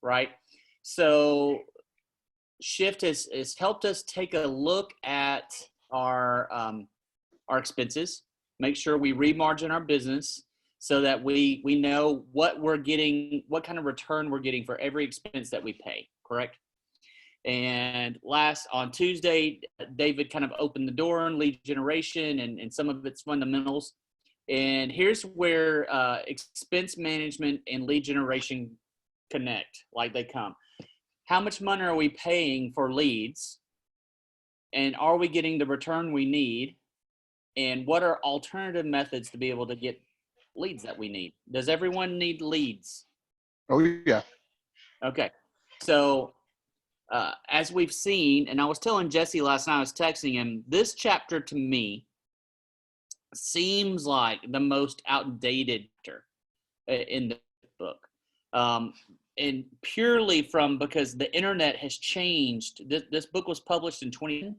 right? So Shift has helped us take a look at our expenses, make sure we remargin our business so that we know what we're getting, what kind of return we're getting for every expense that we pay, correct? And on Tuesday, David kind of opened the door on lead generation and some of its fundamentals. And here's where expense management and lead generation connect, like they come. How much money are we paying for leads? And are we getting the return we need? And what are alternative methods to be able to get leads that we need? Does everyone need leads? Oh, yeah. Okay. So as we've seen, and I was telling Jesse last night, I was texting him, this chapter to me seems like the most outdated chapter in the book. And purely because the internet has changed. This book was published in 2010.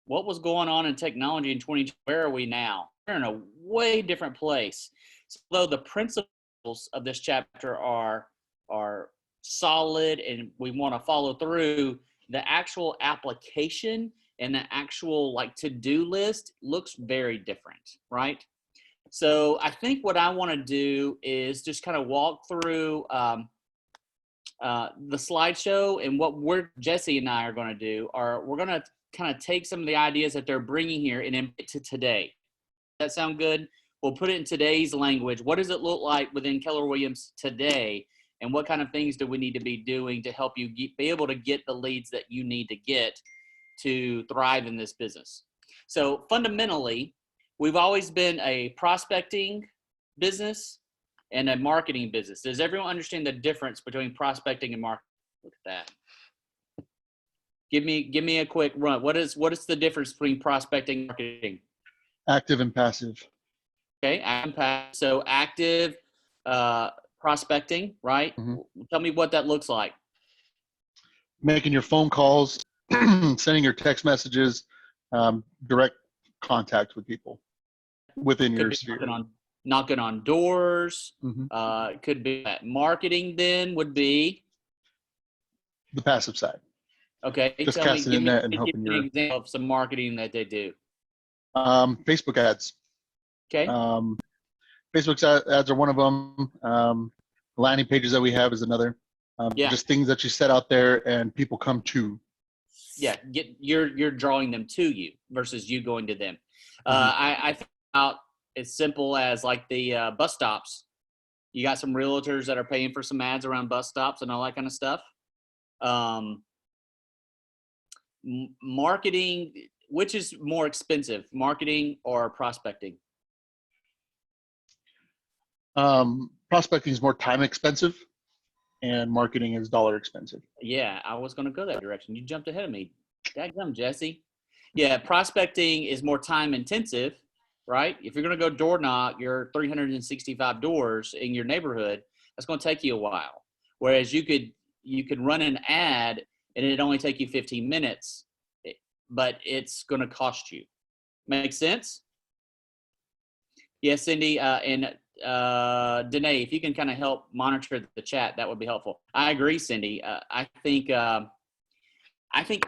What was going on in technology in 2020? Where are we now? We're in a way different place. So, though the principles of this chapter are solid and we want to follow through, the actual application and the actual to-do list looks very different, right? So I think what I want to do is just kind of walk through the slideshow, and what Jesse and I are going to do we're going to kind of take some of the ideas that they're bringing here and implement it to today. Does that sound good? We'll put it in today's language. What does it look like within Keller Williams today? And what kind of things do we need to be doing to help you be able to get the leads that you need to get to thrive in this business? So fundamentally, we've always been a prospecting business and a marketing business. Does everyone understand the difference between prospecting and marketing? Look at that. Give me a quick run. What is the difference between prospecting and marketing? Active and passive. Okay, so active prospecting, right? Mm-hmm. Tell me what that looks like. Making your phone calls, sending your text messages, direct contact with people within your sphere. Knocking on doors. Mm-hmm. Could be that. Marketing then would be the passive side. Okay, just casting in net and hoping you're. Give me an example of some marketing that they do. Facebook ads. Okay. Facebook ads are one of them. Landing pages that we have is another. Just things that you set out there and people come to. Yeah, you're drawing them to you versus you going to them. I think about as simple as the bus stops. You got some realtors that are paying for some ads around bus stops and all that kind of stuff. Marketing, which is more expensive, marketing or prospecting? Prospecting is more time expensive and marketing is dollar expensive. Yeah, I was going to go that direction. You jumped ahead of me. Dadgum, Jesse. Yeah, prospecting is more time intensive, right? If you're going to go door knock your 365 doors in your neighborhood, that's going to take you a while. Whereas you could run an ad and it'd only take you 15 minutes, but it's going to cost you. Make sense? Yes, Cindy, and Danae, if you can kind of help monitor the chat, that would be helpful. I agree, Cindy. I think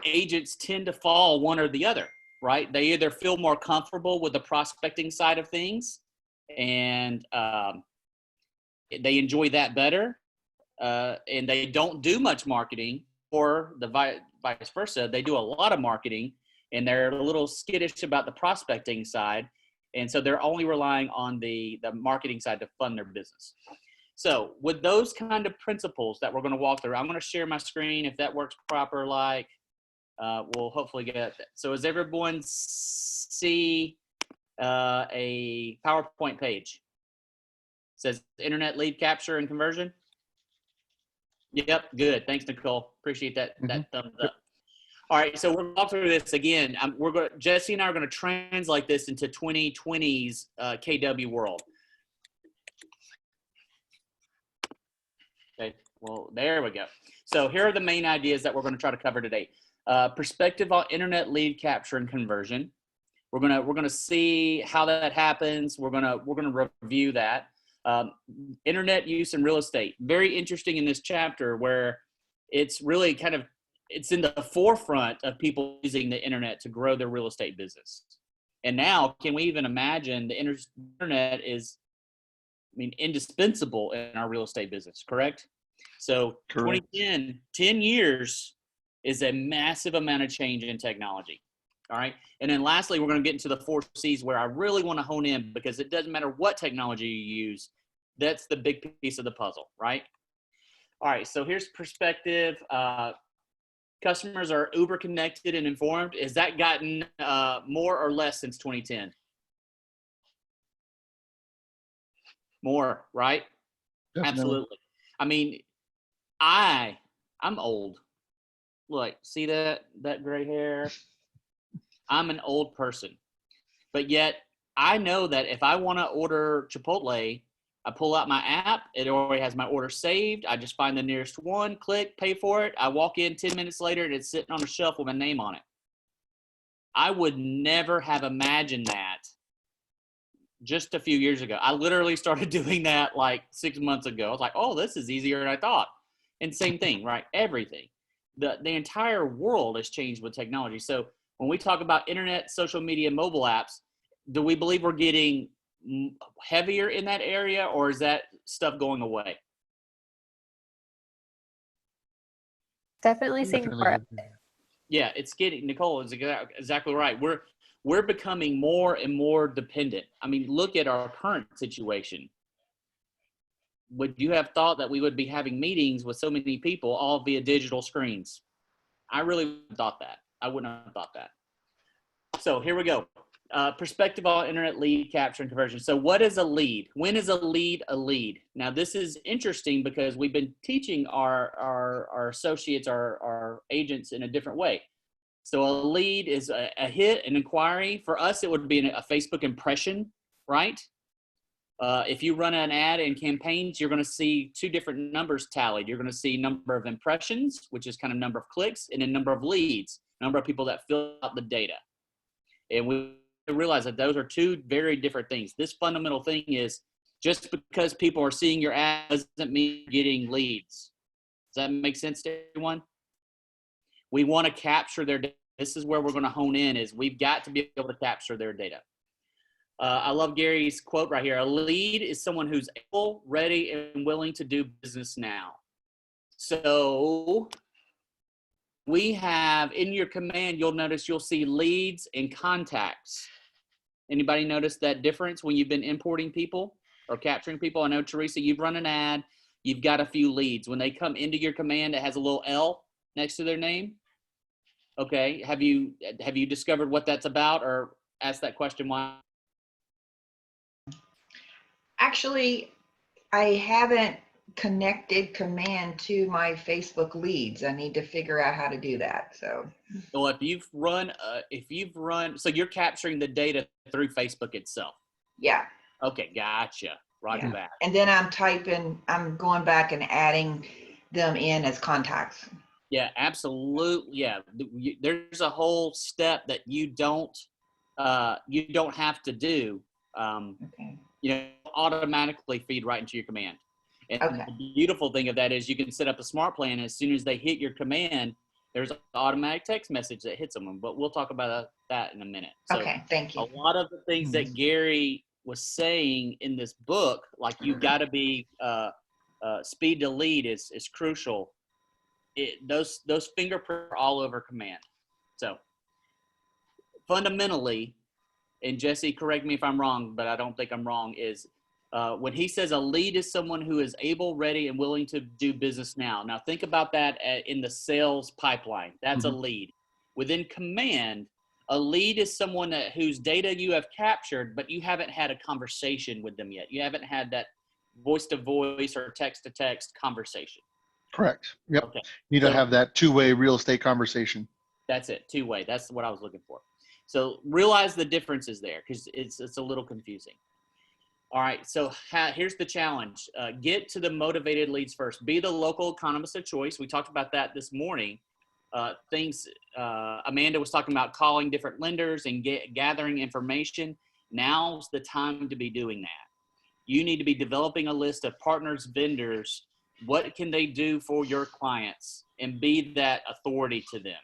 agents tend to fall one or the other, right? They either feel more comfortable with the prospecting side of things, and they enjoy that better, and they don't do much marketing, or the vice versa. They do a lot of marketing, and they're a little skittish about the prospecting side. And so they're only relying on the marketing side to fund their business. So with those kind of principles that we're going to walk through, I'm going to share my screen if that works proper. We'll hopefully get that. So does everyone see a PowerPoint page? It says Internet Lead Capture and Conversion. Yep, good. Thanks, Nicole. Appreciate that thumbs up. All right, so we'll walk through this again. Jesse and I are going to translate this into 2020's KW world. Okay, well, there we go. So here are the main ideas that we're going to try to cover today. Perspective on internet lead capture and conversion. We're gonna see how that happens. We're gonna review that. Um, internet use in real estate. Very interesting in this chapter where it's really it's in the forefront of people using the internet to grow their real estate business. And now, can we even imagine the internet is, indispensable in our real estate business, correct? So Correct. 2010, 10 years is a massive amount of change in technology. All right. And then lastly, we're going to get into the 4 C's where I really want to hone in, because it doesn't matter what technology you use. That's the big piece of the puzzle, right? All right. So here's perspective. Customers are uber connected and informed. Has that gotten more or less since 2010? More, right? Definitely. Absolutely. I'm old. Look, see that gray hair? I'm an old person. But yet I know that if I want to order Chipotle, I pull out my app. It already has my order saved. I just find the nearest one, click, pay for it. I walk in 10 minutes later and it's sitting on a shelf with my name on it. I would never have imagined that just a few years ago. I literally started doing that like 6 months ago. I was like, oh, this is easier than I thought. And same thing, right? Everything. The entire world has changed with technology. So when we talk about internet, social media, mobile apps, do we believe we're getting heavier in that area, or is that stuff going away? Definitely seeing Definitely. more. Yeah, it's getting, Nicole is exactly right. We're becoming more and more dependent. Look at our current situation. Would you have thought that we would be having meetings with so many people all via digital screens? I really thought that. I wouldn't have thought that. So here we go. Perspective on internet lead capture and conversion. So what is a lead? When is a lead a lead? Now this is interesting because we've been teaching our associates, our agents in a different way. So a lead is a hit, an inquiry. For us, it would be a Facebook impression, right? If you run an ad in campaigns, you're going to see 2 different numbers tallied. You're going to see number of impressions, which is kind of number of clicks, and then number of leads, number of people that fill out the data. And we realize that those are 2 very different things. This fundamental thing is, just because people are seeing your ad doesn't mean getting leads. Does that make sense to everyone? We want to capture their data. This is where we're going to hone in, is we've got to be able to capture their data. I love Gary's quote right here. A lead is someone who's able, ready, and willing to do business now. So we have in your command, you'll notice you'll see leads and contacts. Anybody notice that difference when you've been importing people or capturing people? I know, Teresa, you've run an ad. You've got a few leads. When they come into your command, it has a little L next to their name. Okay. Have you discovered what that's about, or asked that question why? Actually, I haven't connected command to my Facebook leads. I need to figure out how to do that. So, Well, if you've run, so you're capturing the data through Facebook itself. yeah. Okay, gotcha. Roger that. And then I'm going back and adding them in as contacts. Yeah, absolutely. Yeah, there's a whole step that you don't have to do. Okay. Automatically feed right into your command. And Okay. the beautiful thing of that is you can set up a smart plan. And as soon as they hit your command, there's an automatic text message that hits them. But we'll talk about that in a minute. So Okay, thank you. a lot of the things that Gary was saying in this book, like you got to be speed to lead is crucial. Those fingerprints are all over command. So fundamentally, and Jesse, correct me if I'm wrong, but I don't think I'm wrong, is when he says a lead is someone who is able, ready, and willing to do business now. Now think about that in the sales pipeline. That's a lead. Within command, a lead is someone whose data you have captured, but you haven't had a conversation with them yet. You haven't had that voice-to-voice or text-to-text conversation. Correct. Yep. Okay. You need to have that 2-way real estate conversation. That's it. 2-way. That's what I was looking for. So realize the differences there, because it's a little confusing. All right. So here's the challenge. Get to the motivated leads first. Be the local economist of choice. We talked about that this morning. Amanda was talking about calling different lenders and gathering information. Now's the time to be doing that. You need to be developing a list of partners, vendors. What can they do for your clients, and be that authority to them.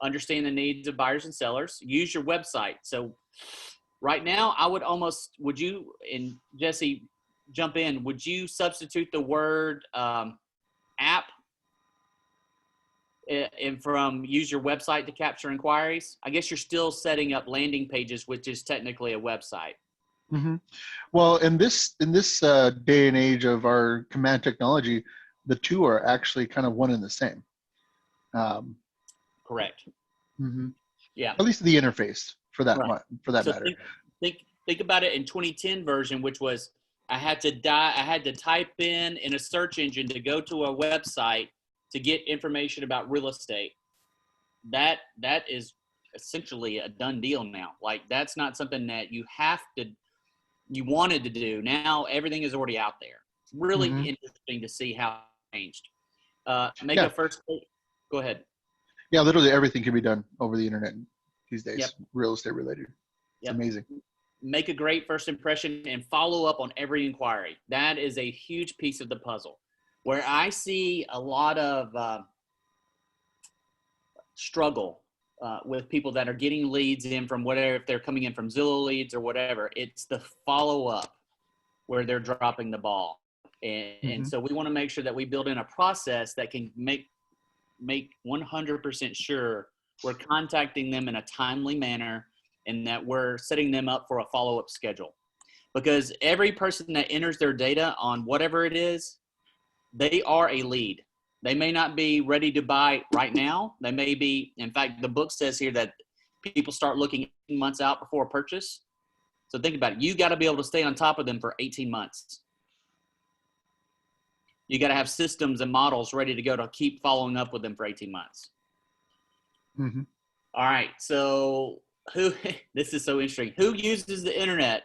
Understand the needs of buyers and sellers. Use your website. So right now, would you, and Jesse, jump in, would you substitute the word app and from use your website to capture inquiries? I guess you're still setting up landing pages, which is technically a website. Mm-hmm. Well, in this day and age of our command technology, the two are actually kind of one and the same. Correct. Mm-hmm. Yeah. At least the interface for that Right. So matter. Think about it in 2010 version, which was I had to type in a search engine to go to a website to get information about real estate. That is essentially a done deal now. Like, that's not something that you wanted to do. Now everything is already out there. It's really interesting to see how it changed. Go ahead. Yeah, literally everything can be done over the internet these days. Yep. Real estate related. It's amazing. Make a great first impression and follow up on every inquiry. That is a huge piece of the puzzle. Where I see a lot of struggle with people that are getting leads in from whatever, if they're coming in from Zillow leads or whatever, it's the follow up where they're dropping the ball. And so we want to make sure that we build in a process that can make 100% sure we're contacting them in a timely manner and that we're setting them up for a follow-up schedule. Because every person that enters their data on whatever it is, they are a lead. They may not be ready to buy right now. They may be, in fact, the book says here that people start looking 18 months out before purchase. So think about it. You got to be able to stay on top of them for 18 months. You got to have systems and models ready to go to keep following up with them for 18 months. Mm-hmm. All right. So this is so interesting. Who uses the internet?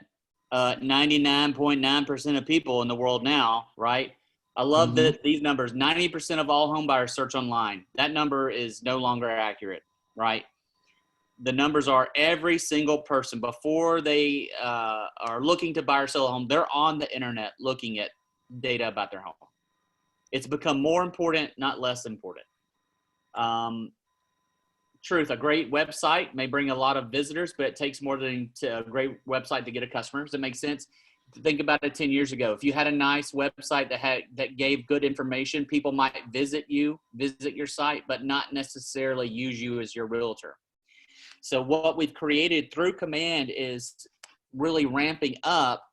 99.9% of people in the world now, right? I love that these numbers. 90% of all home buyers search online. That number is no longer accurate, right? The numbers are every single person before they are looking to buy or sell a home, they're on the internet looking at data about their home. It's become more important, not less important. Truth, a great website may bring a lot of visitors, but it takes more than a great website to get a customer. Does that make sense? Think about it 10 years ago. If you had a nice website that gave good information, people might visit your site, but not necessarily use you as your realtor. So what we've created through Command is really ramping up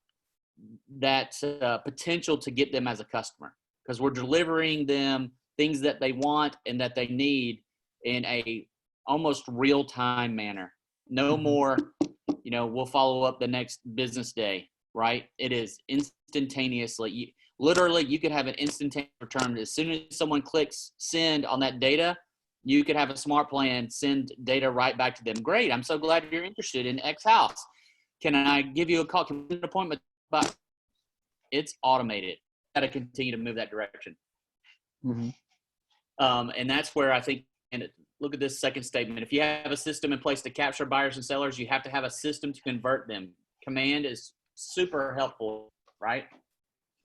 that potential to get them as a customer, because we're delivering them things that they want and that they need in a almost real-time manner. No more, we'll follow up the next business day, right? It is instantaneously. Literally, you could have an instantaneous return. As soon as someone clicks send on that data, you could have a smart plan, send data right back to them. Great, I'm so glad you're interested in X house. Can I give you a call? Can we get an appointment? But it's automated. Got to continue to move that direction. And that's where I think, and look at this second statement. If you have a system in place to capture buyers and sellers, you have to have a system to convert them. Command is super helpful, right?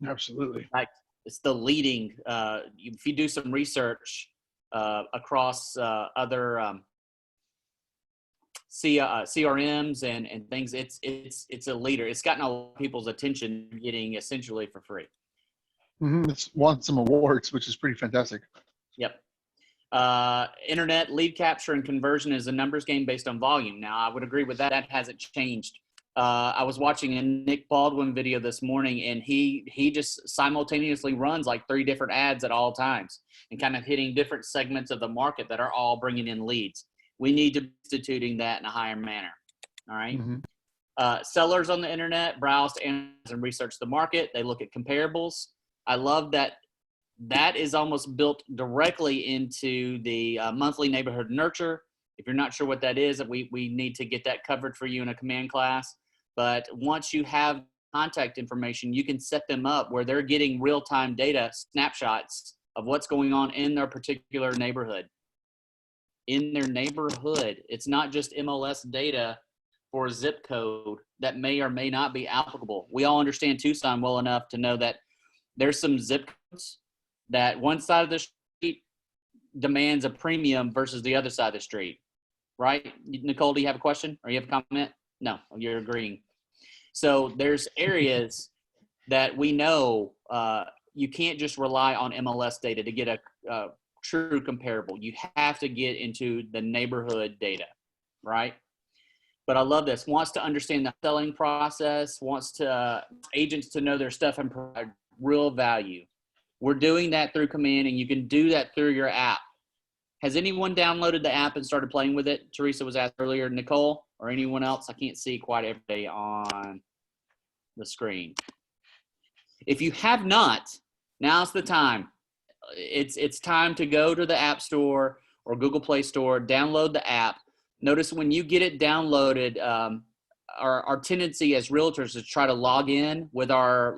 Absolutely. Like, it's the leading, if you do some research across other CRMs and things, it's a leader. It's gotten a lot of people's attention, getting essentially for free. It's won some awards, which is pretty fantastic. Yep. Internet lead capture and conversion is a numbers game based on volume. Now, I would agree with that. That hasn't changed. I was watching a Nick Baldwin video this morning, and he just simultaneously runs like 3 different ads at all times and kind of hitting different segments of the market that are all bringing in leads. We need to be instituting that in a higher manner. All right. Sellers on the internet browse, analyze, and research the market. They look at comparables. I love that. That is almost built directly into the monthly neighborhood nurture. If you're not sure what that is, we need to get that covered for you in a command class. But once you have contact information, you can set them up where they're getting real-time data, snapshots of what's going on in their particular neighborhood. In their neighborhood. It's not just MLS data for a zip code that may or may not be applicable. We all understand Tucson well enough to know that there's some zip codes that one side of the street demands a premium versus the other side of the street, right? Nicole, do you have a question or you have a comment? No, you're agreeing. So there's areas that we know you can't just rely on MLS data to get a true comparable. You have to get into the neighborhood data, right? But I love this. Wants to understand the selling process, wants to agents to know their stuff and provide real value. We're doing that through Command, and you can do that through your app. Has anyone downloaded the app and started playing with it? Teresa was asked earlier. Nicole or anyone else? I can't see quite everybody on the screen. If you have not, now's the time. It's time to go to the App Store or Google Play Store, download the app. Notice when you get it downloaded, our tendency as realtors is to try to log in with our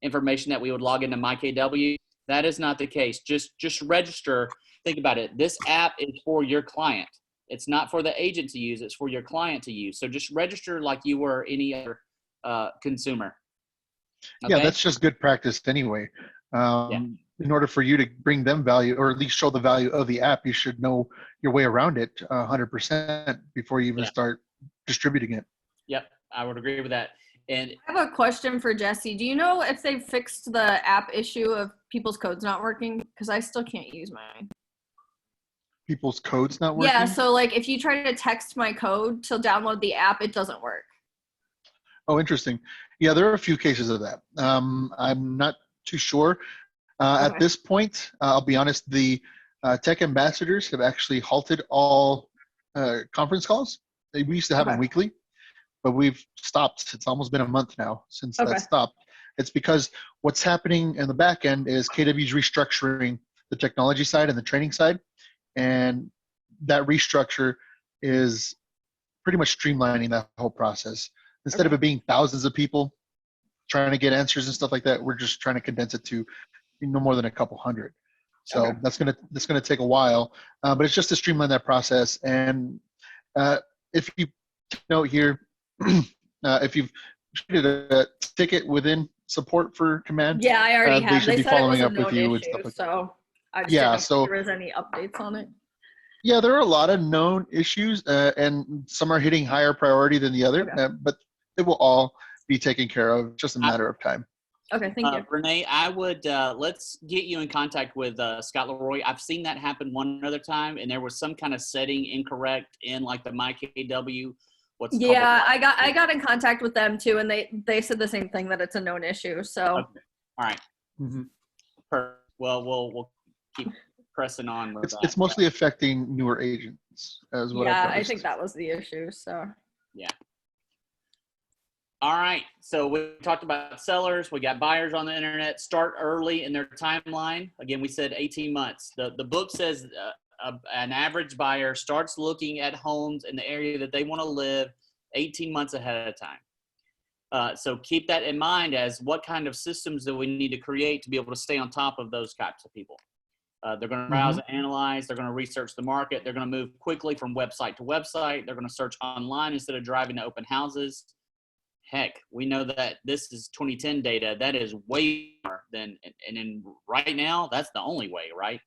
information that we would log into MyKW. That is not the case. Just register. Think about it. This app is for your client. It's not for the agent to use. It's for your client to use. So just register like you were any other consumer. Okay? Yeah, that's just good practice anyway. In order for you to bring them value, or at least show the value of the app, you should know your way around it 100% before you even start distributing it. Yep, I would agree with that. And I have a question for Jesse. Do you know if they've fixed the app issue of people's codes not working? Because I still can't use mine. People's codes not working? Yeah, so like if you try to text my code to download the app, it doesn't work. Oh, interesting. Yeah, there are a few cases of that. I'm not too sure. At this point, I'll be honest, the tech ambassadors have actually halted all conference calls. We used to have them weekly, but we've stopped. It's almost been a month now since that stopped. It's because what's happening in the back end is KW's restructuring the technology side and the training side. And that restructure is pretty much streamlining that whole process. Instead of it being thousands of people trying to get answers and stuff like that, we're just trying to condense it to no more than a couple hundred. So that's gonna take a while, but it's just to streamline that process. And if you note here, if you've treated a ticket within support for Command, yeah, I already have. They should be said following it up was a with you known and stuff issue, like so I just Yeah, didn't know so- if there was any updates on it. Yeah, there are a lot of known issues, and some are hitting higher priority than the other, but they will all be taken care of, just a matter of time. Okay, thank you. Renee, I would let's get you in contact with Scott Leroy. I've seen that happen one other time, and there was some kind of setting incorrect in like the MyKW. Yeah, I got in contact with them too, and they said the same thing, that it's a known issue. So all right, well we'll keep pressing on with that. It's mostly affecting newer agents as well. yeah, I think that was the issue. So yeah. All right, so we talked about sellers. We got buyers on the internet. Start early in their timeline. Again, we said 18 months. The book says an average buyer starts looking at homes in the area that they want to live 18 months ahead of time. So keep that in mind as what kind of systems do we need to create to be able to stay on top of those types of people. They're going to browse and analyze. They're going to research the market. They're going to move quickly from website to website. They're going to search online instead of driving to open houses. Heck, we know that this is 2010 data. That is way more than, and right now, that's the only way, right?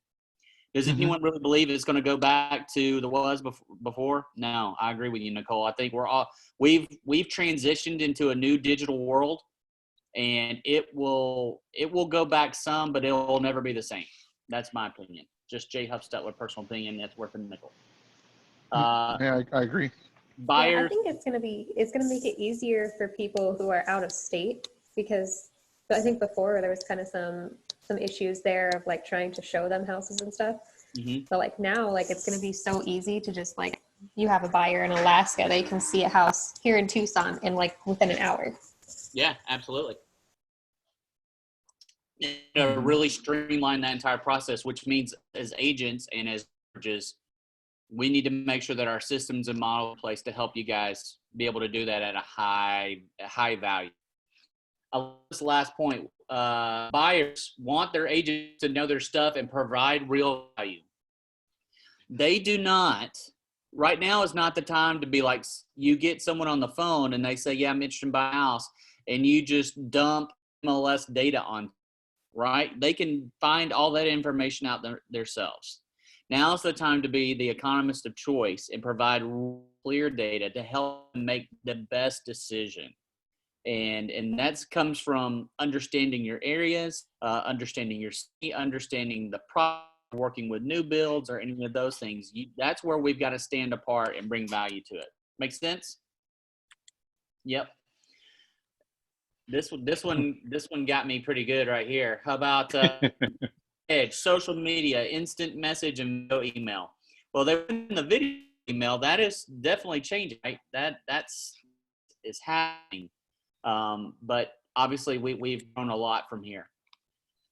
Does anyone really believe it's going to go back to the was before? No, I agree with you, Nicole. I think we've transitioned into a new digital world, and it will go back some, but it will never be the same. That's my opinion. Just Jay Hupstetler, personal opinion. That's worth a nickel. Yeah, I agree. Buyers. Yeah, I think it's gonna make it easier for people who are out of state, because I think before there was kind of some issues there of like trying to show them houses and stuff. But like now, like it's gonna be so easy to just like, you have a buyer in Alaska, they can see a house here in Tucson in like within an hour. Yeah, absolutely. Really streamline that entire process, which means as agents and as judges, we need to make sure that our systems and model in place to help you guys be able to do that at a high value. This last point, buyers want their agents to know their stuff and provide real value. They do not right now is not the time to be like, you get someone on the phone and they say, yeah, I'm interested in buying a house, and you just dump MLS data on, right? They can find all that information out there themselves. Now is the time to be the economist of choice and provide clear data to help them make the best decision. And that comes from understanding your areas, understanding your city, understanding the product, working with new builds or any of those things. That's where we've got to stand apart and bring value to it. Make sense? Yep. This one got me pretty good right here. How about Edge, social media, instant message, and video email? Well, they're in the video email. That is definitely changing, right? That's happening. But obviously we've grown a lot from here.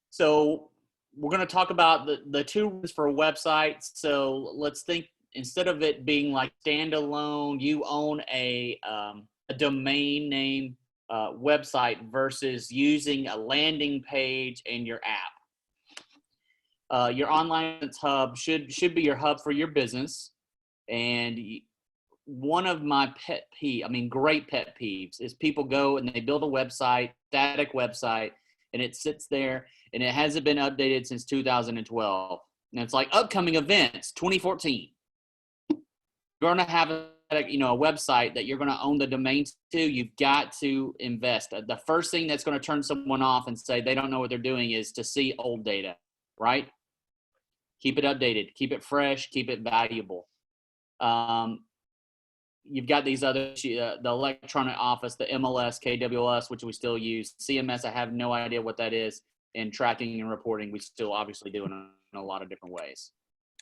So we're going to talk about the tools for websites. So let's think, instead of it being like standalone, you own a domain name website versus using a landing page and your app. Your online hub should be your hub for your business. And one of my great pet peeves is people go and they build a website, static website, and it sits there and it hasn't been updated since 2012. And it's like upcoming events, 2014. You're going to have a website that you're going to own the domain to. You've got to invest. The first thing that's going to turn someone off and say they don't know what they're doing is to see old data, right? Keep it updated, keep it fresh, keep it valuable. You've got these other, the electronic office, the MLS, KWS, which we still use. CMS, I have no idea what that is. And tracking and reporting, we still obviously do in a lot of different ways.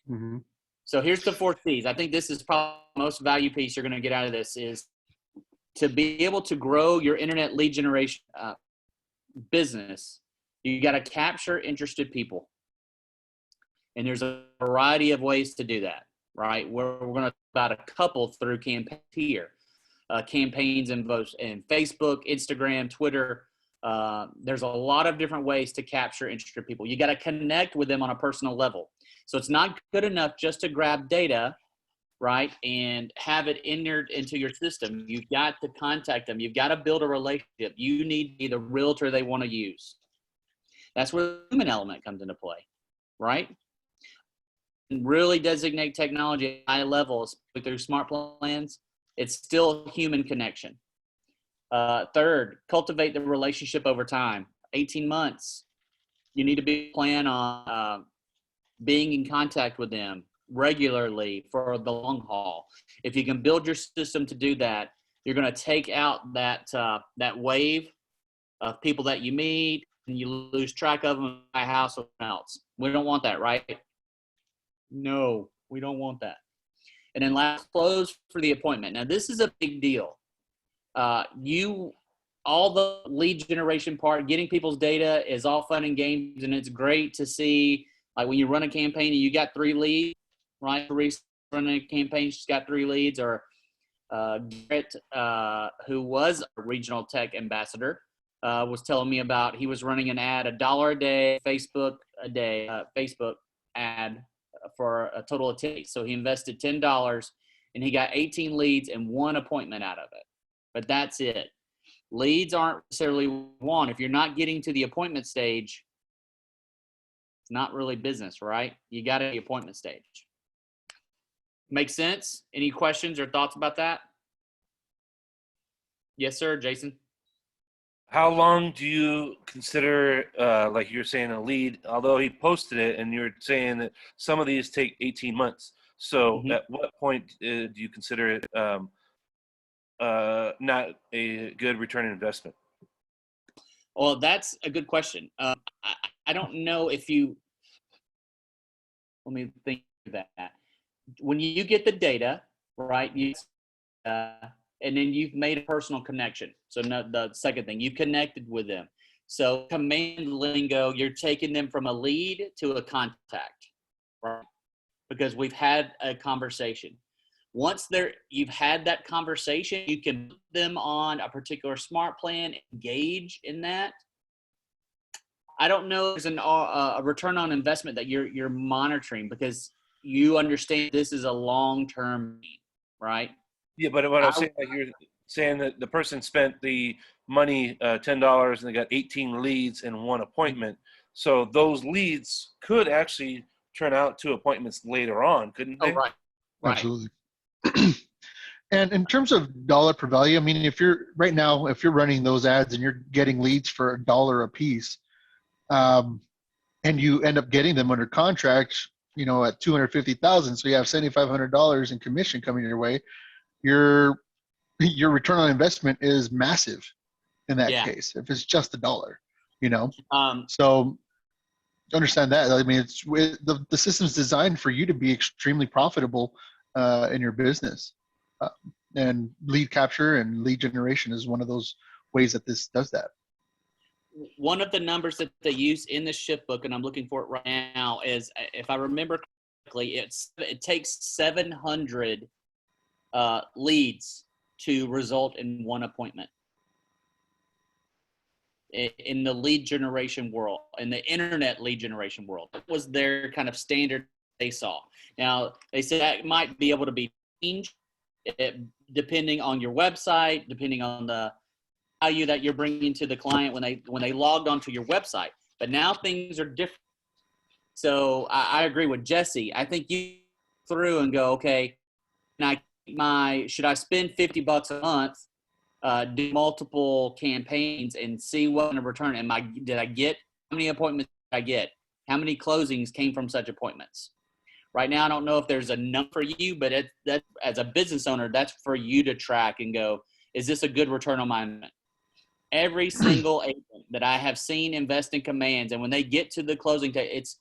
Mm-hmm. So here's the 4 C's. I think this is probably the most value piece you're going to get out of this, is to be able to grow your internet lead generation business. You got to capture interested people. And there's a variety of ways to do that, right? We're going to talk about a couple through campaigns here. Campaigns in both in Facebook, Instagram, Twitter. There's a lot of different ways to capture interested people. You got to connect with them on a personal level. So it's not good enough just to grab data, right, and have it into your system. You've got to contact them. You've got to build a relationship. You need to be the realtor they want to use. That's where the human element comes into play, right? And really designate technology at high levels through smart plans. It's still human connection. Third, cultivate the relationship over time. 18 months. You need to be plan on being in contact with them regularly for the long haul. If you can build your system to do that, you're going to take out that wave of people that you meet and you lose track of them by house or else. We don't want that, right? No, we don't want that. And then last, close for the appointment. Now, this is a big deal. All the lead generation part, getting people's data is all fun and games, and it's great to see, like when you run a campaign and you got 3 leads, right? Teresa running a campaign, she's got 3 leads, or Garrett, who was a regional tech ambassador, was telling me about, he was running an ad, $1 a day, Facebook ad for a total of 10. So he invested $10 and he got 18 leads and 1 appointment out of it. But that's it. Leads aren't necessarily one. If you're not getting to the appointment stage, it's not really business, right? You got to the appointment stage. Make sense? Any questions or thoughts about that? Yes, sir, Jason. How long do you consider, like you're saying, a lead, although he posted it and you're saying that some of these take 18 months. So at what point do you consider it not a good return on investment? Well, that's a good question. I don't know if you, let me think of that. When you get the data, right, and then you've made a personal connection. So the second thing, you connected with them. So command lingo, you're taking them from a lead to a contact, right? Because we've had a conversation. Once you've had that conversation, you can put them on a particular smart plan, engage in that. I don't know if there's a return on investment that you're monitoring, because you understand this is a long-term need, right? Yeah, but what I was saying, like you're saying that the person spent the money, $10, and they got 18 leads and 1 appointment. So those leads could actually turn out to appointments later on, couldn't Oh, they? right. Absolutely. And in terms of dollar per value, I mean, if you're running those ads and you're getting leads for $1 a piece, and you end up getting them under contract, at 250,000, so you have $7,500 in commission coming your way, your return on investment is massive in that case. If it's just $1, so understand that. I mean, the system's designed for you to be extremely profitable in your business. And lead capture and lead generation is one of those ways that this does that. One of the numbers that they use in the shift book, and I'm looking for it right now, is, if I remember correctly, it takes 700 leads to result in 1 appointment in the lead generation world, in the internet lead generation world. That was their kind of standard they saw. Now, they said that might be able to be changed depending on your website, depending on the value that you're bringing to the client when they logged onto your website. But now things are different. So I agree with Jesse. I think you through and go, okay, should I spend $50 a month, do multiple campaigns and see what in return did I get? How many appointments did I get? How many closings came from such appointments? Right now, I don't know if there's a number for you, but that as a business owner, that's for you to track and go, is this a good return on my investment? Every single agent that I have seen invest in commands, and when they get to the closing, it's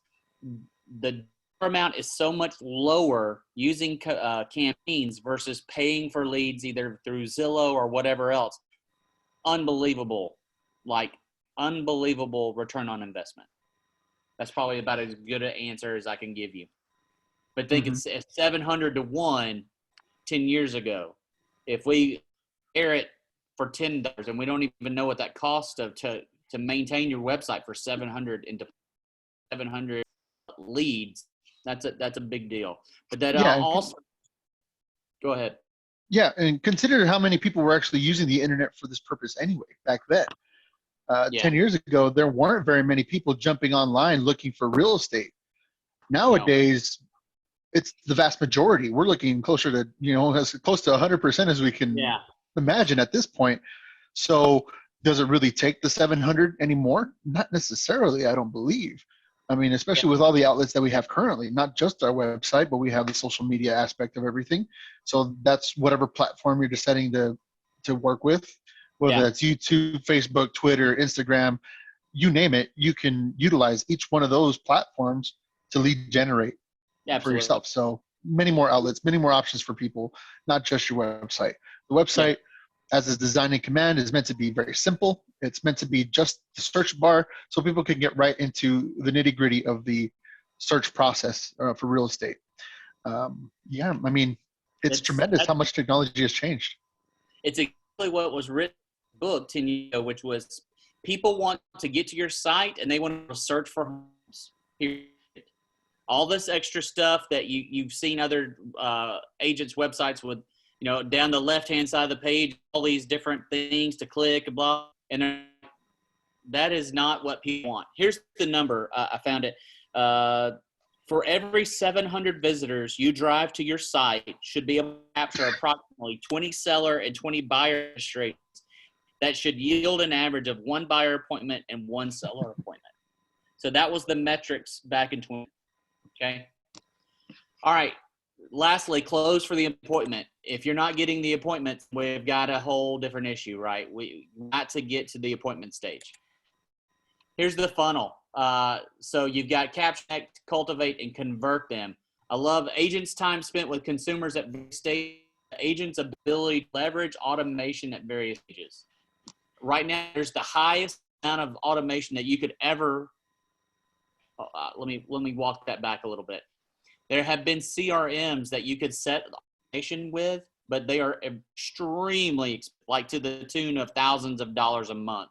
the amount is so much lower using campaigns versus paying for leads either through Zillow or whatever else. Unbelievable return on investment. That's probably about as good an answer as I can give you. But think it's 700 to 1 10 years ago. If we air it for $10 and we don't even know what that cost to maintain your website for 700 leads, that's a big deal. But that also go ahead. Yeah, and consider how many people were actually using the internet for this purpose anyway back then. 10 years ago, there weren't very many people jumping online looking for real estate. Nowadays, it's the vast majority. We're looking closer to, as close to 100% as we can imagine at this point. So does it really take the 700 anymore? Not necessarily, I don't believe. I mean, especially with all the outlets that we have currently, not just our website, but we have the social media aspect of everything. So that's whatever platform you're deciding to work with, whether that's YouTube, Facebook, Twitter, Instagram, you name it, you can utilize each one of those platforms to lead generate for yourself. So many more outlets, many more options for people, not just your website. The website, as is designed in command, is meant to be very simple. It's meant to be just the search bar so people can get right into the nitty gritty of the search process for real estate. I mean, it's tremendous how much technology has changed. It's exactly what was written in the book 10 years ago, which was people want to get to your site and they want to search for homes. Period. All this extra stuff that you've seen other agents' websites with, down the left-hand side of the page, all these different things to click and blah, and that is not what people want. Here's the number. I found it. For every 700 visitors you drive to your site should be able to capture approximately 20 seller and 20 buyer registrations. That should yield an average of 1 buyer appointment and 1 seller appointment. So that was the metrics back in 20. Okay. All right. Lastly, close for the appointment. If you're not getting the appointment, we've got a whole different issue, right? We got to get to the appointment stage. Here's the funnel. So you've got capture, connect, cultivate, and convert them. I love agents' time spent with consumers at various stages. Agents' ability to leverage automation at various stages. Right now, there's the highest amount of automation that you could ever. Let me walk that back a little bit. There have been CRMs that you could set automation with, but they are extremely, like to the tune of thousands of dollars a month.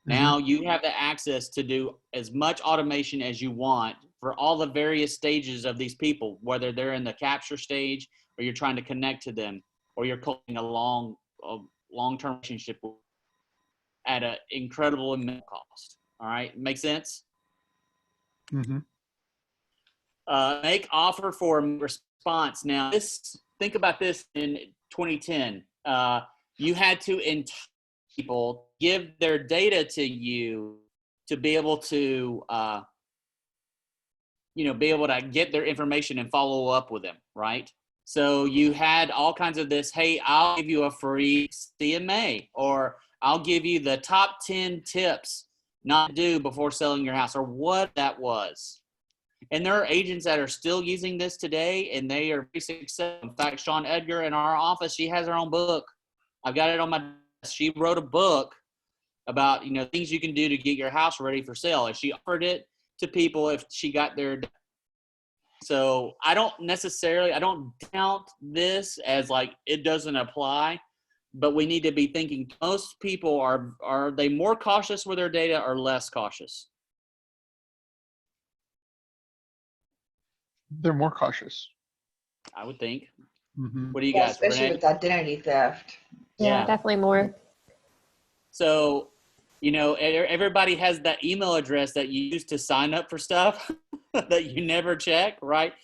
Now you have the access to do as much automation as you want for all the various stages of these people, whether they're in the capture stage or you're trying to connect to them or you're cultivating a long-term relationship at an incredible amount of cost. All right, make sense? Mm-hmm. Make offer for response. Now, think about this in 2010. You had to entice people, give their data to you to be able to, be able to get their information and follow up with them, right? So you had all kinds of this, hey, I'll give you a free CMA, or I'll give you the top 10 tips not to do before selling your house, or what that was. And there are agents that are still using this today, and they are very successful. In fact, Sean Edgar in our office, she has her own book. I've got it on my desk. She wrote a book about, things you can do to get your house ready for sale. And she offered it to people if she got their. So I don't count this as like it doesn't apply, but we need to be thinking most people are they more cautious with their data or less cautious? They're more cautious. I would think. Mm-hmm. What do you Yeah, guys? especially Renee? with identity theft. Yeah, definitely more. So, everybody has that email address that you use to sign up for stuff that you never check, right?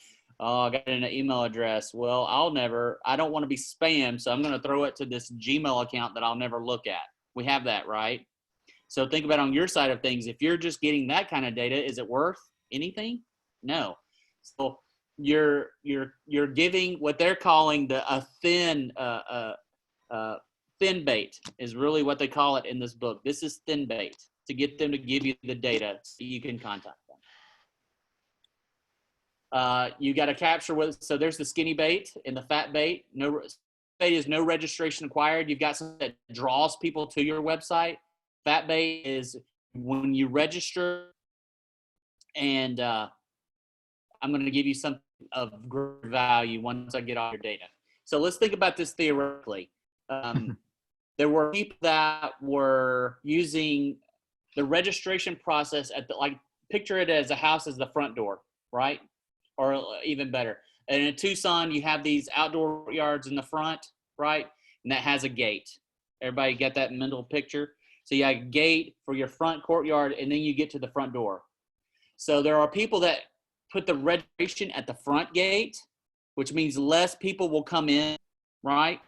Oh, I got an email address. Well, I don't want to be spam, so I'm going to throw it to this Gmail account that I'll never look at. We have that, right? So think about on your side of things. If you're just getting that kind of data, is it worth anything? No. So you're giving what they're calling a thin bait is really what they call it in this book. This is thin bait to get them to give you the data so you can contact them. You got to capture so there's the skinny bait and the fat bait. No bait is no registration required. You've got something that draws people to your website. Fat bait is when you register, and I'm going to give you something of great value once I get all your data. So let's think about this theoretically. There were people that were using the registration process picture it as a house as the front door, right? Or even better. And in Tucson, you have these outdoor yards in the front, right? And that has a gate. Everybody get that mental picture? So you have a gate for your front courtyard, and then you get to the front door. So there are people that put the registration at the front gate, which means less people will come in, right?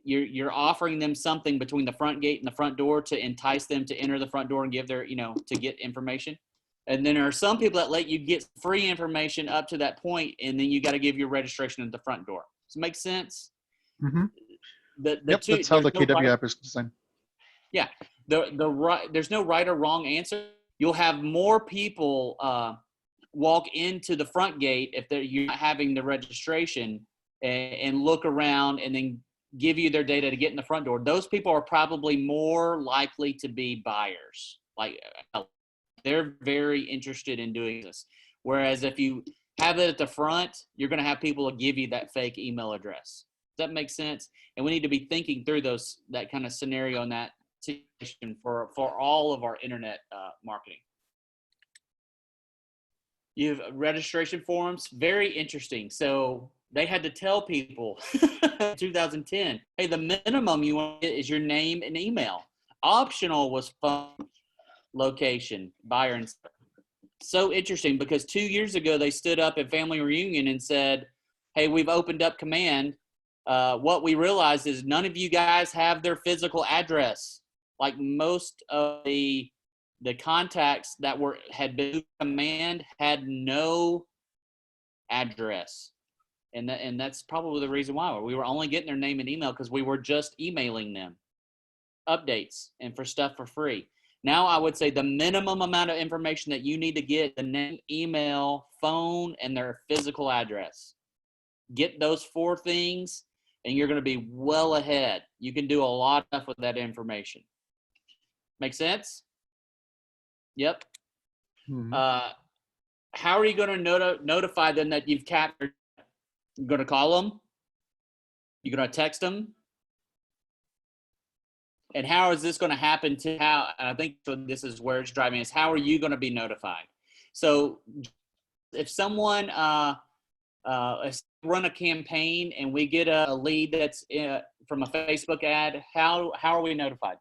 You're offering them something between the front gate and the front door to entice them to enter the front door and give their, to get information. And then there are some people that let you get free information up to that point, and then you got to give your registration at the front door. Does it make sense? Mm-hmm. That's how the KW app is designed. Yeah, there's no right or wrong answer. You'll have more people walk into the front gate if you're not having the registration and look around and then give you their data to get in the front door. Those people are probably more likely to be buyers. Like they're very interested in doing this. Whereas if you have it at the front, you're going to have people give you that fake email address. Does that make sense? And we need to be thinking through that kind of scenario and that situation for all of our internet marketing. You have registration forms, very interesting. So they had to tell people in 2010, hey, the minimum you want is your name and email. Optional was phone, location, buyer, and seller. So interesting because 2 years ago they stood up at Family Reunion and said, hey, we've opened up command. What we realized is none of you guys have their physical address. Like most of the contacts that had been command had no address. And that's probably the reason why we were only getting their name and email because we were just emailing them updates and for stuff for free. Now I would say the minimum amount of information that you need to get, the name, email, phone, and their physical address. Get those 4 things and you're going to be well ahead. You can do a lot of stuff with that information. Make sense? Yep. Mm-hmm. How are you going to notify them that you've captured? You're going to call them? You're going to text them? And how is this going to happen I think this is where it's driving is how are you going to be notified? So if someone run a campaign and we get a lead that's from a Facebook ad, how are we notified?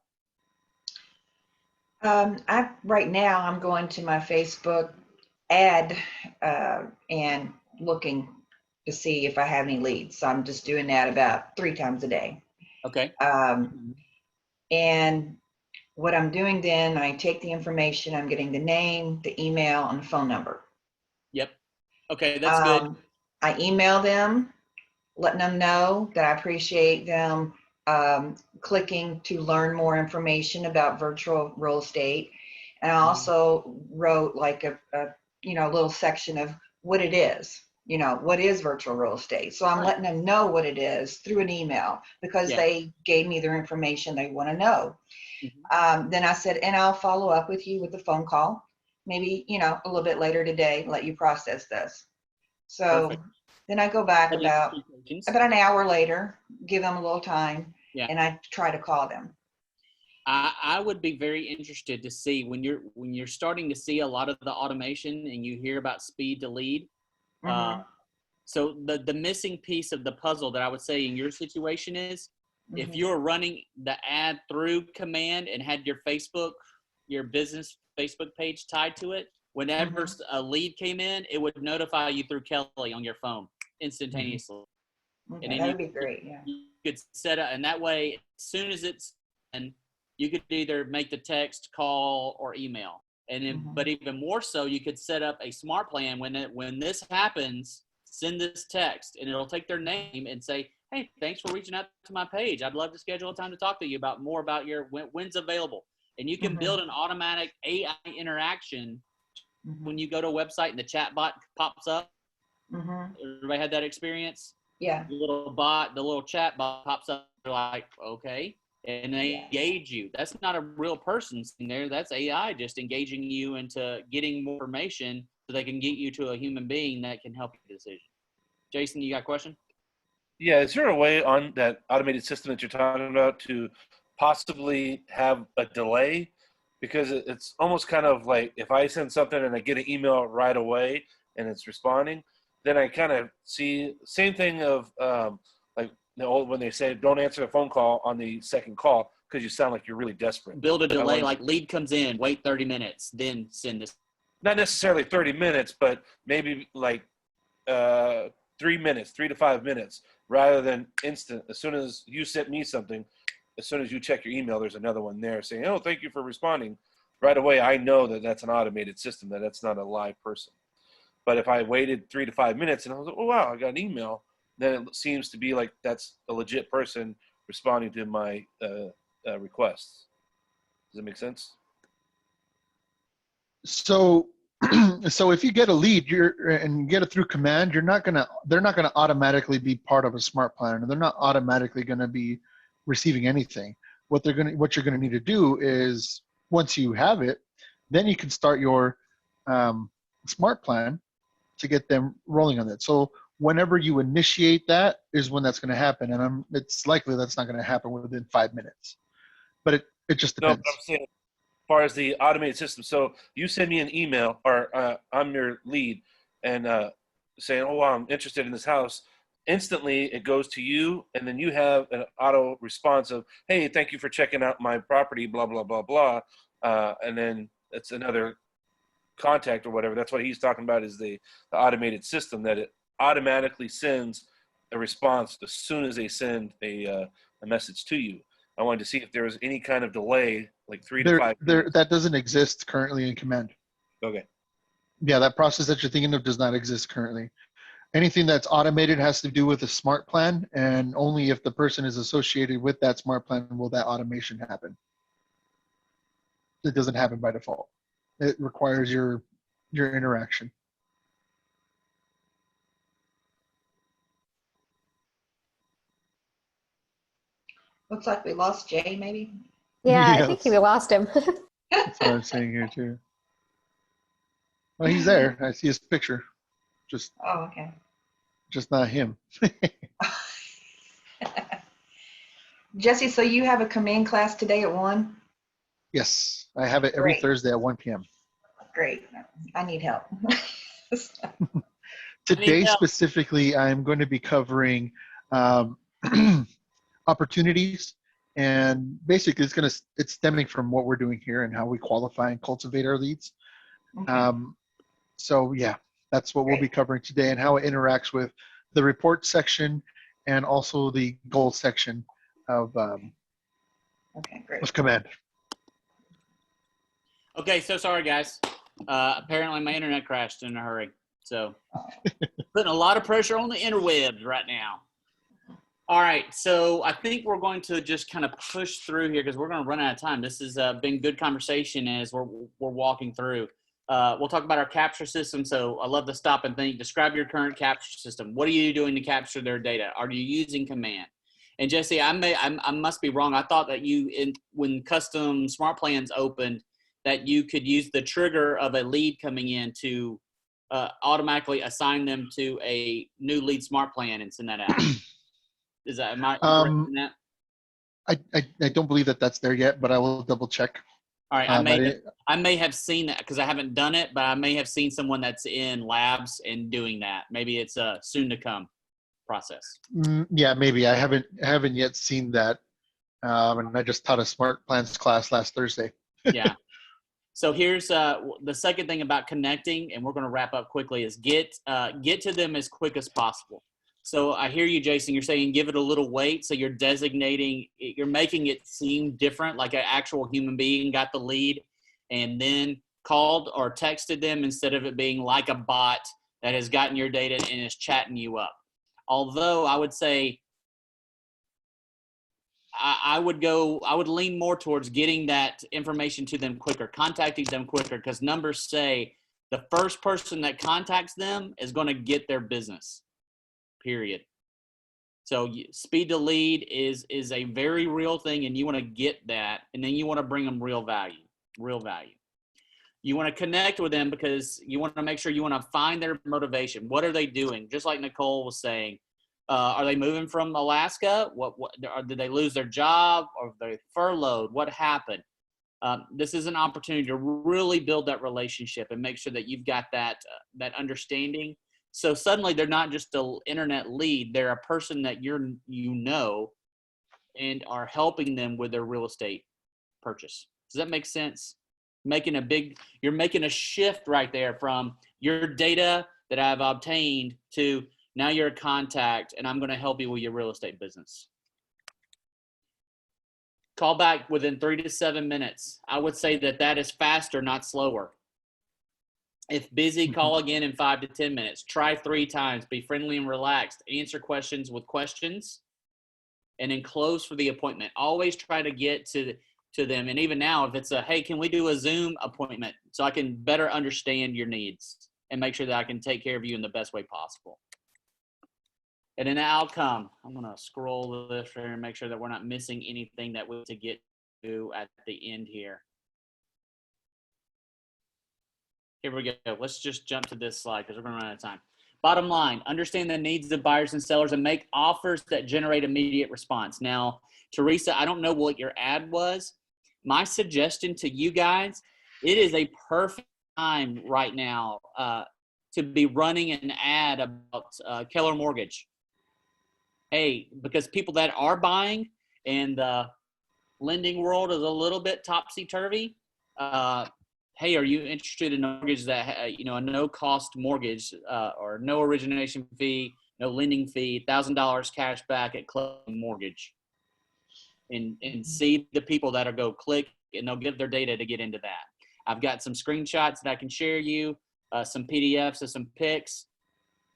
Right now I'm going to my Facebook ad and looking to see if I have any leads. So I'm just doing that about 3 times a day. Okay. And what I'm doing then, I take the information, I'm getting the name, the email, and the phone number. Yep. Okay, that's good. I email them, letting them know that I appreciate them clicking to learn more information about virtual real estate. And I also wrote like a little section of what it is. What is virtual real estate? So I'm letting them know what it is through an email because they gave me their information they want to know. Then I said, and I'll follow up with you with a phone call, maybe, a little bit later today, let you process this. So Perfect. then I go back about an hour later, give them a little time, and I try to call them. I would be very interested to see when you're starting to see a lot of the automation and you hear about speed to lead. So the missing piece of the puzzle that I would say in your situation is if you're running the ad through command and had your business Facebook page tied to it, whenever a lead came in, it would notify you through Kelly on your phone instantaneously. Okay, And then that would be great. Yeah. you could set up, and that way, as soon as it's in, you could either make the text, call, or email. And then, but even more so, you could set up a smart plan when this happens, send this text, and it'll take their name and say, "Hey, thanks for reaching out to my page. I'd love to schedule a time to talk to you about more about your when's available." And you can build an automatic AI interaction when you go to a website and the chat bot pops up. Everybody had that experience? Yeah. The little chat bot pops up. They're like, okay. And they engage you. That's not a real person sitting there. That's AI just engaging you into getting more information so they can get you to a human being that can help your decision. Jason, you got a question? Yeah, is there a way on that automated system that you're talking about to possibly have a delay? Because it's almost kind of like if I send something and I get an email right away and it's responding, then I kind of see same thing of when they say don't answer the phone call on the second call because you sound like you're really desperate. Build a delay, like lead comes in, wait 30 minutes, then send this. Not necessarily 30 minutes, but maybe like 3 minutes, 3 to 5 minutes, rather than instant. As soon as you sent me something, as soon as you check your email, there's another one there saying, "Oh, thank you for responding." Right away, I know that that's an automated system, that's not a live person. But if I waited 3 to 5 minutes and I was like, "Oh, wow, I got an email," then it seems to be like that's a legit person responding to my requests. Does that make sense? So if you get a lead and get it through command, they're not gonna automatically be part of a smart plan, and they're not automatically gonna be receiving anything. What you're gonna need to do is once you have it, then you can start your smart plan to get them rolling on it. So whenever you initiate that is when that's going to happen, and it's likely that's not going to happen within 5 minutes, but it just No, depends. but I'm saying as far as the automated system. So you send me an email, or I'm your lead, and saying, "Oh, wow, I'm interested in this house." Instantly, it goes to you, and then you have an auto response of, "Hey, thank you for checking out my property, blah blah blah blah," and then it's another contact or whatever. That's what he's talking about is the automated system that it automatically sends a response as soon as they send a message to you. I wanted to see if there was any kind of delay, like 3 to 5 minutes. That doesn't exist currently in command. Okay. Yeah, that process that you're thinking of does not exist currently. Anything that's automated has to do with a smart plan, and only if the person is associated with that smart plan will that automation happen. It doesn't happen by default. It requires your interaction. Looks like we lost Jay, maybe. Yeah, I Yes. think we lost him. That's what I'm saying here too. Well, he's there. I see his picture. Just Okay. not him. Jesse, so you have a command class today at 1? Yes, I have it every Great. Thursday at 1 p.m. great. I need help. Today help. specifically, I'm going to be covering opportunities, and basically it's stemming from what we're doing here and how we qualify and cultivate our leads. Okay. So yeah, that's what we'll be covering today, and how it interacts with the report section and also the goal section of Okay, great. command. Okay, so sorry guys. Apparently my internet crashed in a hurry. So putting a lot of pressure on the interwebs right now. All right, so I think we're going to just kind of push through here because we're going to run out of time. This has been good conversation as we're walking through. We'll talk about our capture system. So I love to stop and think. Describe your current capture system. What are you doing to capture their data? Are you using command? And Jesse, I must be wrong. I thought that when custom smart plans opened, that you could use the trigger of a lead coming in to automatically assign them to a new lead smart plan and send that out. Am I correct in that? I don't believe that that's there yet, but I will double check. All right, I may have seen that because I haven't done it, but I may have seen someone that's in labs and doing that. Maybe it's a soon to come process. Yeah, maybe I haven't yet seen that, and I just taught a smart plans class last Thursday. Yeah. So here's the second thing about connecting, and we're going to wrap up quickly, is get to them as quick as possible. So I hear you, Jason. You're saying give it a little weight. So you're you're making it seem different, like an actual human being got the lead and then called or texted them instead of it being like a bot that has gotten your data and is chatting you up. Although I would say I would lean more towards getting that information to them quicker, contacting them quicker, because numbers say the first person that contacts them is going to get their business, period. So speed to lead is a very real thing, and you want to get that, and then you want to bring them real value. You want to connect with them because you want to make sure you want to find their motivation. What are they doing? Just like Nicole was saying, are they moving from Alaska? Did they lose their job, or are they furloughed? What happened? This is an opportunity to really build that relationship and make sure that you've got that understanding. So suddenly they're not just an internet lead; they're a person that you know, and are helping them with their real estate purchase. Does that make sense? You're making a shift right there from your data that I've obtained to now you're a contact and I'm going to help you with your real estate business. Call back within 3 to 7 minutes. I would say that is faster, not slower. If busy, call again in 5 to 10 minutes. Try 3 times. Be friendly and relaxed. Answer questions with questions. And then close for the appointment. Always try to get to them. And even now, if it's hey, can we do a Zoom appointment so I can better understand your needs and make sure that I can take care of you in the best way possible. And then the outcome, I'm going to scroll this here and make sure that we're not missing anything that we need to get to at the end here. Here we go. Let's just jump to this slide because we're going to run out of time. Bottom line, understand the needs of buyers and sellers and make offers that generate immediate response. Now, Teresa, I don't know what your ad was. My suggestion to you guys, it is a perfect time right now to be running an ad about Keller Mortgage. Hey, because people that are buying and the lending world is a little bit topsy-turvy, hey, are you interested in a mortgage that, a no-cost mortgage or no origination fee, no lending fee, $1,000 cash back at Club Mortgage? And see the people that'll go click and they'll give their data to get into that. I've got some screenshots that I can share you, some PDFs of some pics.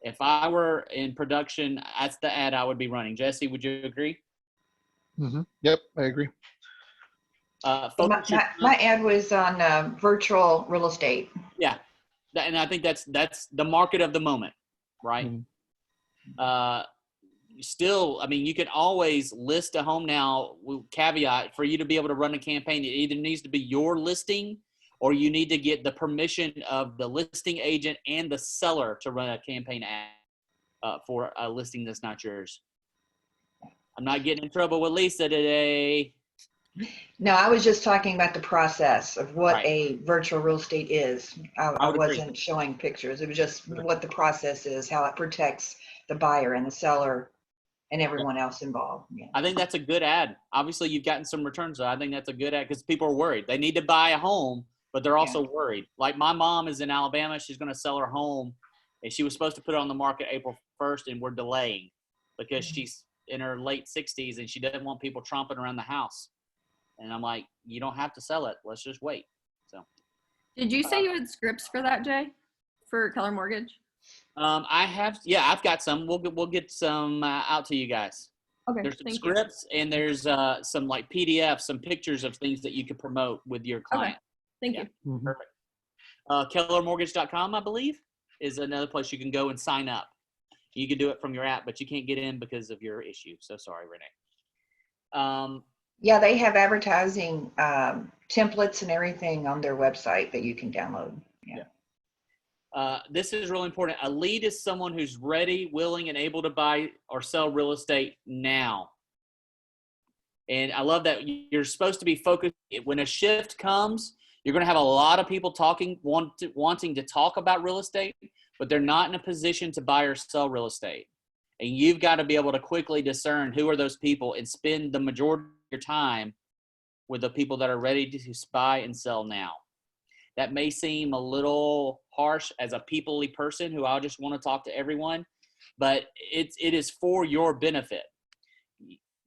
If I were in production, that's the ad I would be running. Jesse, would you agree? Mm-hmm. Yep, I agree. My ad was on virtual real estate. Yeah, and I think that's the market of the moment, right? Mm-hmm. Still, I mean, you can always list a home now. Caveat, for you to be able to run a campaign, it either needs to be your listing or you need to get the permission of the listing agent and the seller to run a campaign ad for a listing that's not yours. I'm not getting in trouble with Lisa today. No, I was just talking about the process of what Right. a virtual real estate is. I would agree. wasn't showing pictures. It was just what the process is, how it protects the buyer and the seller and everyone else involved. Yeah. I think that's a good ad. Obviously, you've gotten some returns. So I think that's a good ad because people are worried. They need to buy a home, but they're also worried. Like my mom is in Alabama. She's going to sell her home, and she was supposed to put it on the market April 1st, and we're delaying because she's in her late 60s and she doesn't want people tromping around the house. And I'm like, you don't have to sell it. Let's just wait. So, Did you say you had scripts for that, Jay? For Keller Mortgage? I have, I've got some. We'll get some out to you guys. Okay. There's some thank scripts and there's some like PDFs, some pictures of things that you could promote with your client. Thank Yeah. you. Perfect. KellerMortgage.com, I believe, is another place you can go and sign up. You can do it from your app, but you can't get in because of your issue. So sorry, Renee. Yeah, they have advertising templates and everything on their website that you can download. Yeah. This is really important. A lead is someone who's ready, willing, and able to buy or sell real estate now. And I love that you're supposed to be focused. When a shift comes, you're going to have a lot of people wanting to talk about real estate, but they're not in a position to buy or sell real estate. And you've got to be able to quickly discern who are those people and spend the majority of your time with the people that are ready to buy and sell now. That may seem a little harsh as a people-y person who I just want to talk to everyone, but it is for your benefit.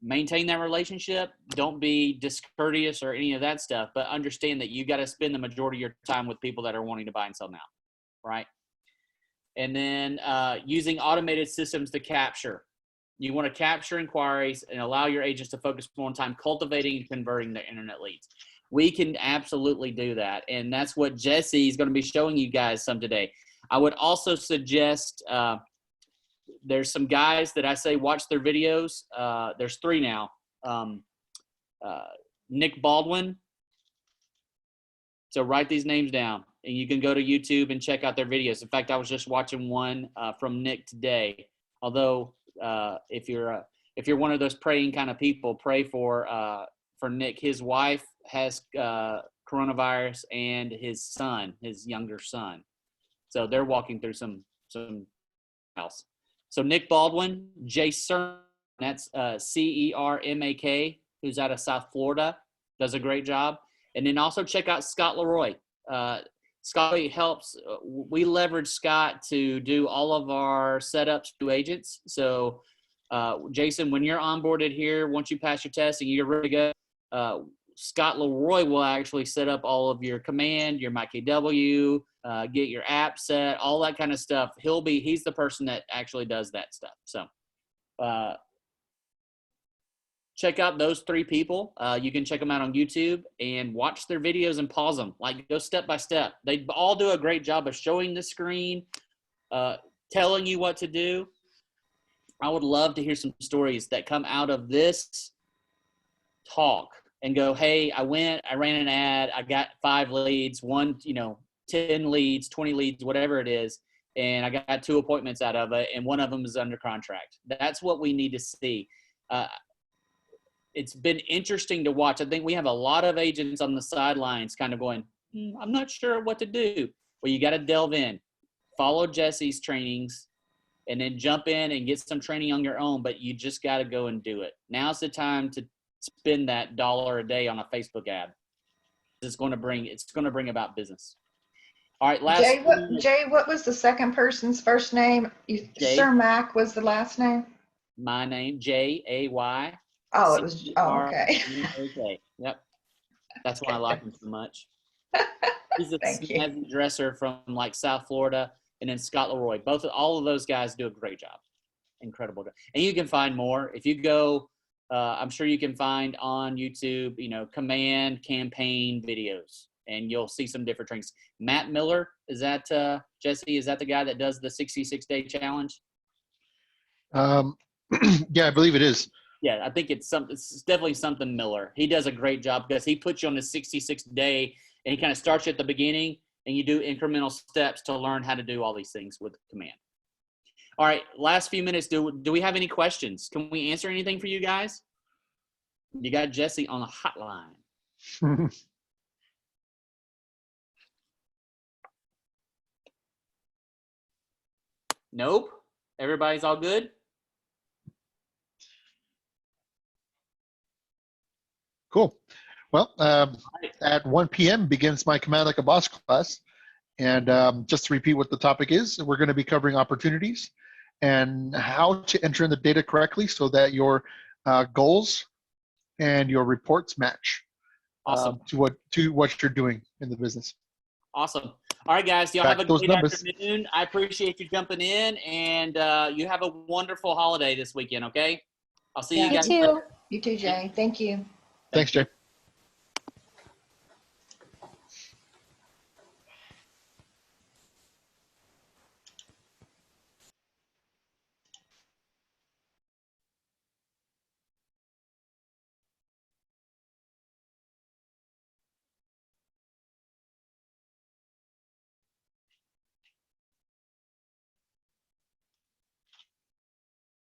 Maintain that relationship. Don't be discourteous or any of that stuff, but understand that you got to spend the majority of your time with people that are wanting to buy and sell now, right? And then using automated systems to capture. You want to capture inquiries and allow your agents to focus more on time cultivating and converting their internet leads. We can absolutely do that. And that's what Jesse is going to be showing you guys some today. I would also suggest there's some guys that I say watch their videos. There's 3 now. Nick Baldwin. So write these names down. And you can go to YouTube and check out their videos. In fact, I was just watching one from Nick today. Although if you're one of those praying kind of people, pray for Nick. His wife has coronavirus and his younger son. So they're walking through some house. So Nick Baldwin, Jay Cermak, that's Cermak, who's out of South Florida, does a great job. And then also check out Scott Leroy. Scott helps. We leverage Scott to do all of our setups to agents. So, Jason, when you're onboarded here, once you pass your test and you're ready to go, Scott Leroy will actually set up all of your command, your MyKW, get your app set, all that kind of stuff. He's the person that actually does that stuff. So, check out those 3 people. You can check them out on YouTube and watch their videos and pause them. Like, go step by step. They all do a great job of showing the screen, telling you what to do. I would love to hear some stories that come out of this talk and go, hey, I ran an ad, I got 5 leads, 10 leads, 20 leads, whatever it is, and I got 2 appointments out of it, and one of them is under contract. That's what we need to see. It's been interesting to watch. I think we have a lot of agents on the sidelines kind of going, I'm not sure what to do. Well, you got to delve in, follow Jesse's trainings, and then jump in and get some training on your own, but you just got to go and do it. Now's the time to spend that $1 a day on a Facebook ad. It's going to bring about business. All right, Jay, what was the second person's first name? Cermak was the last name? My name, Jay. Oh, it was. Oh, okay. Yep. That's why I like him so much. He's a snazzy dresser from like South Florida, and then Scott Leroy. All of those guys do a great job. Incredible job. And you can find more if you go. I'm sure you can find on YouTube, command campaign videos, and you'll see some different trainings. Matt Miller, is that Jesse? Is that the guy that does the 66-day challenge? Yeah, I believe it is. Yeah, I think it's definitely something Miller. He does a great job because he puts you on the 66-day, and he kind of starts you at the beginning, and you do incremental steps to learn how to do all these things with command. All right, last few minutes. Do we have any questions? Can we answer anything for you guys? You got Jesse on the hotline. Nope. Everybody's all good? Cool. Well, at 1 p.m. begins my Command Like a Boss class. And just to repeat what the topic is, we're going to be covering opportunities and how to enter in the data correctly so that your goals and your reports match to what you're doing in the business. Awesome. All right, guys. Y'all Back have a those great numbers. afternoon. I appreciate you jumping in, and you have a wonderful holiday this weekend, okay? I'll see you You guys too. later. You too, Jay. Thank you. Thanks, Jay.